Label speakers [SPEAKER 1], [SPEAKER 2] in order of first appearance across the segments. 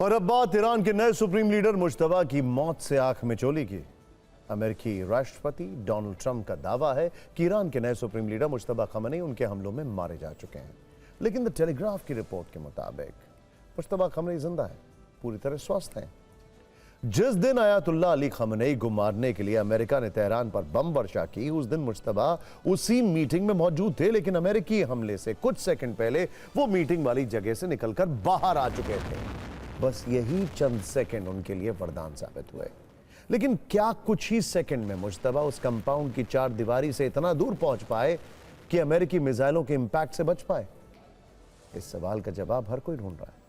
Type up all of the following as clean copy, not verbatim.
[SPEAKER 1] और अब बात ईरान के नए सुप्रीम लीडर मुश्तबा की मौत से आंख मिचौली की। अमेरिकी राष्ट्रपति डोनाल्ड ट्रंप का दावा है कि ईरान के नए सुप्रीम लीडर मुश्तबा खमेनी उनके हमलों में मारे जा चुके हैं, लेकिन द टेलीग्राफ की रिपोर्ट के मुताबिक मुश्तबा खमेनी जिंदा है, पूरी तरह स्वस्थ हैं। जिस दिन आयतुल्लाह अली खमेनी को मारने के लिए अमेरिका ने तेहरान पर बम वर्षा की, उस दिन मुश्तबा उसी मीटिंग में मौजूद थे, लेकिन अमेरिकी हमले से कुछ सेकंड पहले वो मीटिंग वाली जगह से निकलकर बाहर आ चुके थे। बस यही चंद सेकंड उनके लिए वरदान साबित हुए। लेकिन क्या कुछ ही सेकंड में मुश्तबा उस कंपाउंड की चार दीवारी से इतना दूर पहुंच पाए कि अमेरिकी मिसाइलों के इंपैक्ट से बच पाए? इस सवाल का जवाब हर कोई ढूंढ रहा है।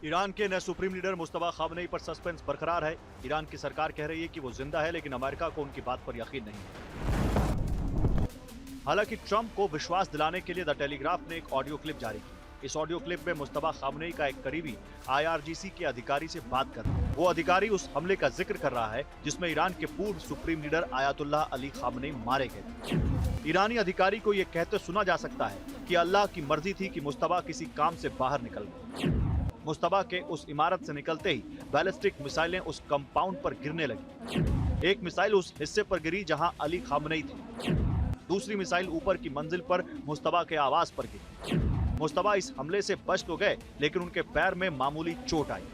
[SPEAKER 2] ईरान के नए सुप्रीम लीडर मुश्तबा खमेनी पर सस्पेंस बरकरार है। ईरान की सरकार कह रही है कि वो जिंदा है, लेकिन अमेरिका को उनकी बात पर यकीन नहीं है। हालांकि ट्रंप को विश्वास दिलाने के लिए द टेलीग्राफ ने एक ऑडियो क्लिप जारी की। इस ऑडियो क्लिप में मुश्तबा खमेनी का एक करीबी IRGC के अधिकारी से बात कर रहा है। वो अधिकारी उस हमले का जिक्र कर रहा है जिसमें ईरान के पूर्व supreme leader Ayatollah Ali Khamenei मारे गए। ईरानी अधिकारी को यह कहते सुना जा सकता है कि अल्लाह की मर्जी थी कि मुश्तबा किसी काम से बाहर निकल गए। मुश्तबा के उस इमारत से निकलते ही बैलिस्टिक मिसाइलें उस कंपाउंड पर गिरने लगी। एक मिसाइल उस हिस्से पर गिरी जहां अली खमेनी थे। दूसरी मिसाइल ऊपर की मंजिल पर मुश्तबा के आवास पर गिरी। मुश्तबा इस हमले से बच तो गए, लेकिन उनके पैर में मामूली चोट आई।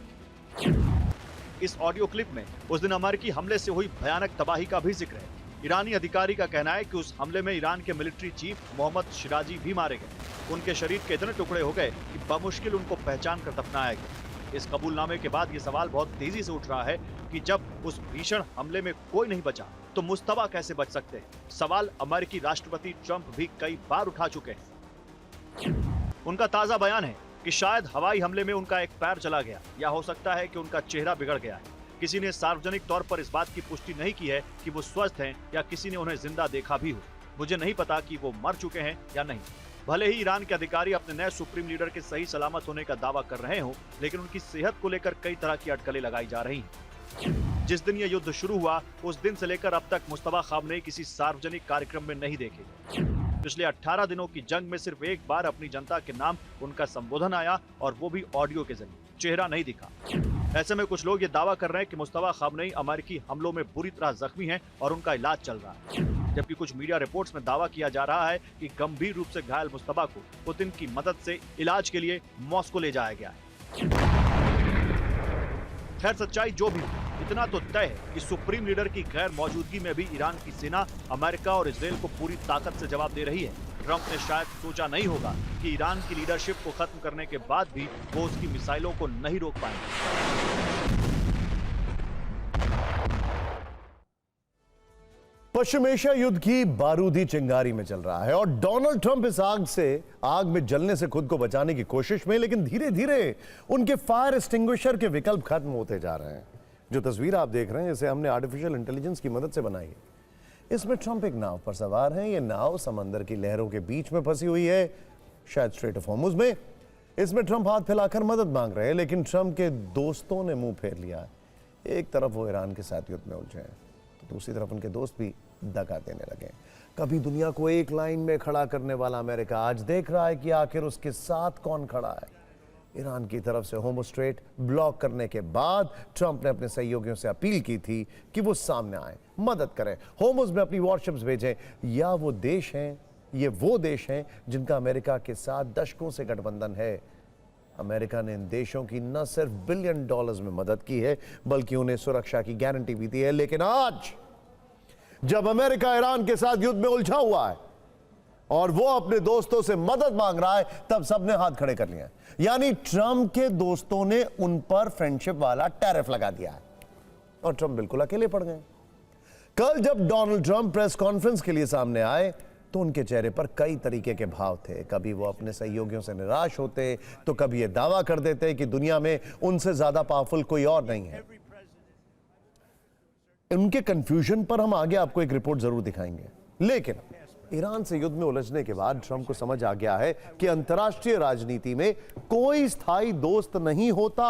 [SPEAKER 2] इस ऑडियो क्लिप में उस दिन अमेरिकी हमले से हुई भयानक तबाही का भी जिक्र है। ईरानी अधिकारी का कहना है कि उस हमले में ईरान के मिलिट्री चीफ मोहम्मद शिराजी भी मारे गए। उनके शरीर के इतने टुकड़े हो गए कि बमुश्किल उनको पहचान कर दफनाया गया। इस कबूलनामे के बाद ये सवाल बहुत तेजी से उठ रहा है कि जब उस भीषण हमले में कोई नहीं बचा तो मुश्तबा कैसे बच सकते हैं। सवाल अमेरिकी राष्ट्रपति ट्रंप भी कई बार उठा चुके हैं। उनका ताजा बयान है कि शायद हवाई हमले में उनका एक पैर चला गया, या हो सकता है कि उनका चेहरा बिगड़ गया है। किसी ने सार्वजनिक तौर पर इस बात की पुष्टि नहीं की है कि वो स्वस्थ हैं, या किसी ने उन्हें जिंदा देखा भी हो। मुझे नहीं पता कि वो मर चुके हैं या नहीं। भले ही ईरान के अधिकारी अपने नए सुप्रीम लीडर के सही सलामत होने का दावा कर रहे हो, लेकिन उनकी सेहत को लेकर कई तरह की अटकलें लगाई जा रही हैं। जिस दिन यह युद्ध शुरू हुआ, उस दिन से लेकर अब तक मुश्तबा खमेनी किसी सार्वजनिक कार्यक्रम में नहीं देखे। पिछले 18 दिनों की जंग में सिर्फ एक बार अपनी जनता के नाम उनका संबोधन आया, और वो भी ऑडियो के जरिए, चेहरा नहीं दिखा। ऐसे में कुछ लोग ये दावा कर रहे हैं कि मुश्तबा खमेनी अमेरिकी हमलों में बुरी तरह जख्मी हैं और उनका इलाज चल रहा है, जबकि कुछ मीडिया रिपोर्ट्स में दावा किया जा रहा है कि गंभीर रूप से घायल मुश्तबा को पुतिन की मदद से इलाज के लिए मॉस्को ले जाया गया है। खैर, सच्चाई जो भी हो, इतना तो तय है कि सुप्रीम लीडर की गैर मौजूदगी में भी ईरान की सेना अमेरिका और इजराइल को पूरी ताकत से जवाब दे रही है। ट्रंप ने शायद सोचा नहीं होगा कि ईरान की लीडरशिप को खत्म करने के बाद भी वो उसकी मिसाइलों को नहीं रोक पाएंगे।
[SPEAKER 1] पश्चिम एशिया युद्ध की बारूदी चिंगारी में चल रहा है और डोनाल्ड ट्रंप इस आग में जलने से खुद को बचाने की कोशिश में, लेकिन धीरे धीरे उनके फायर एक्सटिंग्विशर के विकल्प खत्म होते जा रहे हैं। जो तस्वीर आप देख रहे हैं, इसे हमने आर्टिफिशियल इंटेलिजेंस की मदद से बनाई है। इसमें ट्रंप एक नाव पर सवार हैं। ये नाव समंदर की लहरों के बीच में फंसी हुई है, शायद स्ट्रेट ऑफ हॉर्मुज में। इसमें ट्रंप हाथ फैलाकर मदद मांग रहे हैं, लेकिन ट्रंप के दोस्तों ने मुंह फेर लिया है। एक तरफ वो ईरान के साथ युद्ध में उलझे हैं, तो दूसरी तरफ उनके दोस्त भी दगा देने लगे। कभी दुनिया को एक लाइन में खड़ा करने वाला अमेरिका आज देख रहा है कि आखिर उसके साथ कौन खड़ा है। ईरान की तरफ से होर्मुज स्ट्रेट ब्लॉक करने के बाद ट्रंप ने अपने सहयोगियों से अपील की थी कि वो सामने आए, मदद करें, होर्मुज में अपनी वॉरशिप्स भेजें। या वो देश हैं जिनका अमेरिका के साथ दशकों से गठबंधन है। अमेरिका ने इन देशों की न सिर्फ $बिलियन में मदद की है, बल्कि उन्हें सुरक्षा की गारंटी भी दी है। लेकिन आज जब अमेरिका ईरान के साथ युद्ध में उलझा हुआ है और वो अपने दोस्तों से मदद मांग रहा है, तब सबने हाथ खड़े कर लिए हैं। यानी ट्रंप के दोस्तों ने उन पर फ्रेंडशिप वाला टैरिफ लगा दिया है और ट्रंप बिल्कुल अकेले पड़ गए। कल जब डोनाल्ड ट्रंप प्रेस कॉन्फ्रेंस के लिए सामने आए, तो उनके चेहरे पर कई तरीके के भाव थे। कभी वो अपने सहयोगियों से निराश होते, तो कभी ये दावा कर देते कि दुनिया में उनसे ज्यादा पावरफुल कोई और नहीं है। उनके कंफ्यूजन पर हम आगे आपको एक रिपोर्ट जरूर दिखाएंगे। लेकिन ईरान से युद्ध में उलझने के बाद ट्रंप को समझ आ गया है कि अंतर्राष्ट्रीय राजनीति में कोई स्थायी दोस्त नहीं होता।